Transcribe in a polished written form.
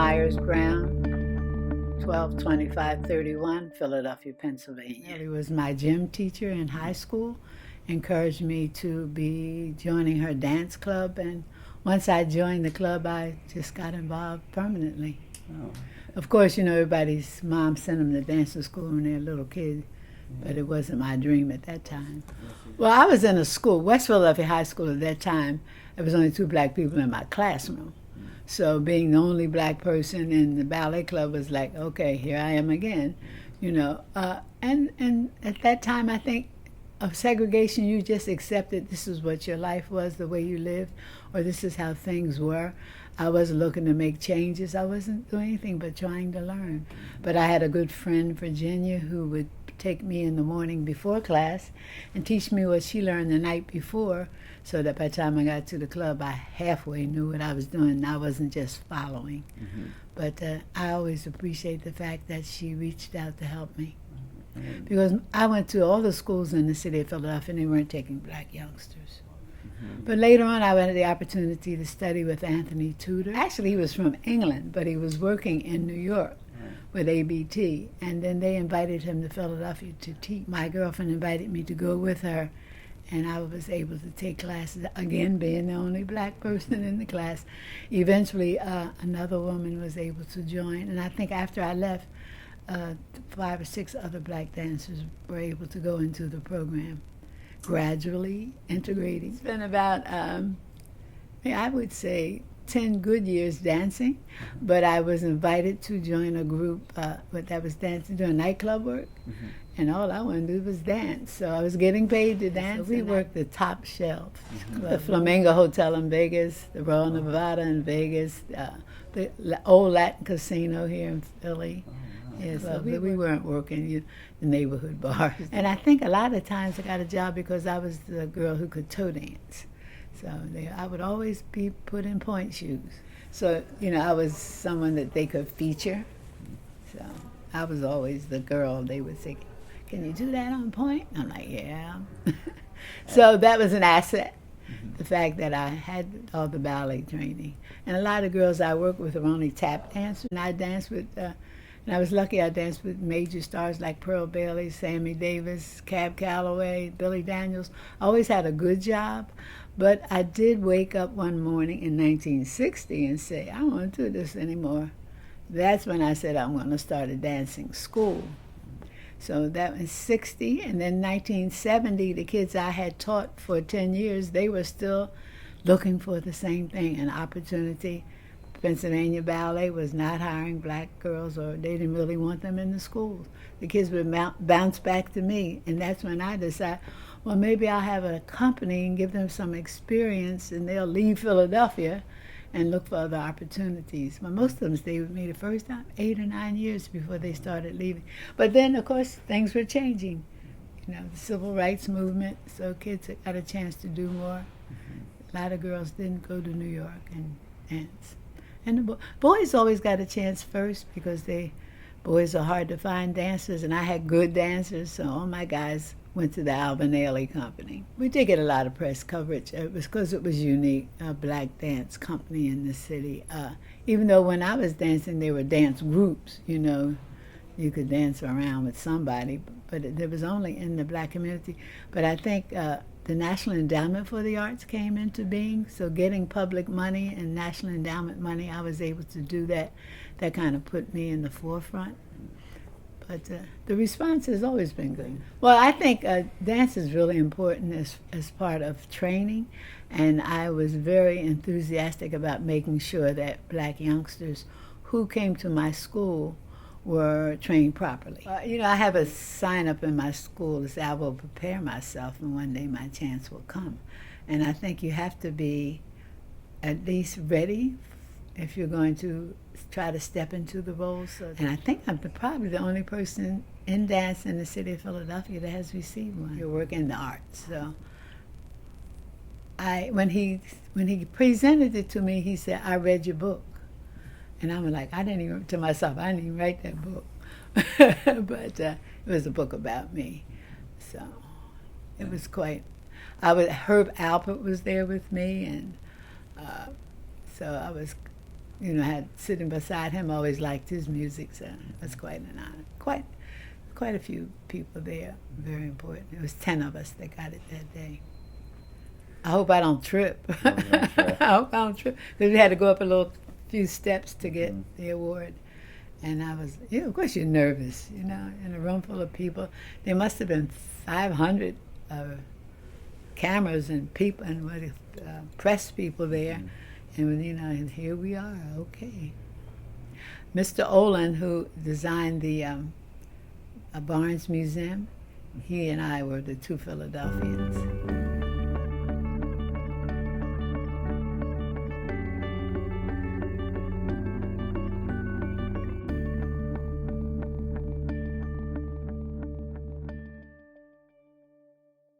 Joan Myers Brown, 122531, Philadelphia, Pennsylvania. He was my gym teacher in high school, encouraged me to be joining her dance club, and once I joined the club, I just got involved permanently. Oh. Of course, you know, everybody's mom sent them to dancing school when they were little kids, but it wasn't my dream at that time. Well, I was in a school, West Philadelphia High School at that time. There was only 2 black people in my classroom. So being the only black person in the ballet club was like, okay, here I am again, you know. And at that time, I think of segregation, you just accepted this is what your life was, the way you lived, or this is how things were. I wasn't looking to make changes. I wasn't doing anything but trying to learn. But I had a good friend, Virginia, who would take me in the morning before class and teach me what she learned the night before, so that by the time I got to the club, I halfway knew what I was doing, and I wasn't just following. Mm-hmm. But I always appreciate the fact that she reached out to help me. Mm-hmm. Because I went to all the schools in the city of Philadelphia, and they weren't taking black youngsters. Mm-hmm. But later on, I had the opportunity to study with Anthony Tudor. Actually, he was from England, but he was working in New York with ABT, and then they invited him to Philadelphia to teach. My girlfriend invited me to go with her, and I was able to take classes, again, being the only black person in the class. Eventually, another woman was able to join, and I think after I left, 5 or 6 other black dancers were able to go into the program, gradually integrating. It's been about, I would say, 10 good years dancing, but I was invited to join a group that was dancing, doing nightclub work, and all I wanted to do was dance. So I was getting paid to dance. So we worked the top shelf, the Flamingo Hotel in Vegas, the Royal Nevada in Vegas, the old Latin Casino here in Philly. Yes, so we weren't working the neighborhood bars. And I think a lot of times I got a job because I was the girl who could toe dance. So I would always be put in point shoes. So, you know, I was someone that they could feature. So I was always the girl. They would say, can you do that on point? I'm like, yeah. So that was an asset, the fact that I had all the ballet training. And a lot of girls I worked with were only tap dancers. And I danced with, and I was lucky I danced with major stars like Pearl Bailey, Sammy Davis, Cab Calloway, Billy Daniels. I always had a good job. But I did wake up one morning in 1960 and say, I don't want to do this anymore. That's when I said I'm going to start a dancing school. So that was 60, and then 1970, the kids I had taught for 10 years, they were still looking for the same thing, an opportunity. Pennsylvania Ballet was not hiring black girls, or they didn't really want them in the schools. The kids would bounce back to me, and that's when I decided, well, maybe I'll have a company and give them some experience, and they'll leave Philadelphia and look for other opportunities. But most of them stayed with me the first time, 8 or 9 years before they started leaving. But then, of course, things were changing. You know, the civil rights movement, so kids got a chance to do more. A lot of girls didn't go to New York and dance. And the boys always got a chance first because boys are hard to find dancers, and I had good dancers, so all my guys went to the Alvin Ailey Company. We did get a lot of press coverage. It was because it was unique, a black dance company in the city. Even though when I was dancing, there were dance groups, you know. You could dance around with somebody, but it was only in the black community. But I think the National Endowment for the Arts came into being, so getting public money and National Endowment money, I was able to do that. That kind of put me in the forefront. But the response has always been good. Well, I think dance is really important as part of training, and I was very enthusiastic about making sure that black youngsters who came to my school were trained properly. You know, I have a sign up in my school that says, I will prepare myself, and one day my chance will come. And I think you have to be at least ready if you're going to try to step into the roles. And I think I'm probably the only person in dance in the city of Philadelphia that has received one. You work in the arts. So when he presented it to me, he said, I read your book. And I'm like, I didn't even write that book. But it was a book about me. So it was quite, Herb Alpert was there with me, and so I was you know, had sitting beside him, always liked his music, so it was quite an honor. Quite a few people there, very important. It was 10 of us that got it that day. I hope I don't trip. I hope I don't trip, because we had to go up a few steps to get the award. And I was, you know, of course you're nervous, you know, in a room full of people. There must have been 500 cameras and people and press people there. And, you know, and here we are, okay. Mr. Olin, who designed the Barnes Museum, he and I were the two Philadelphians.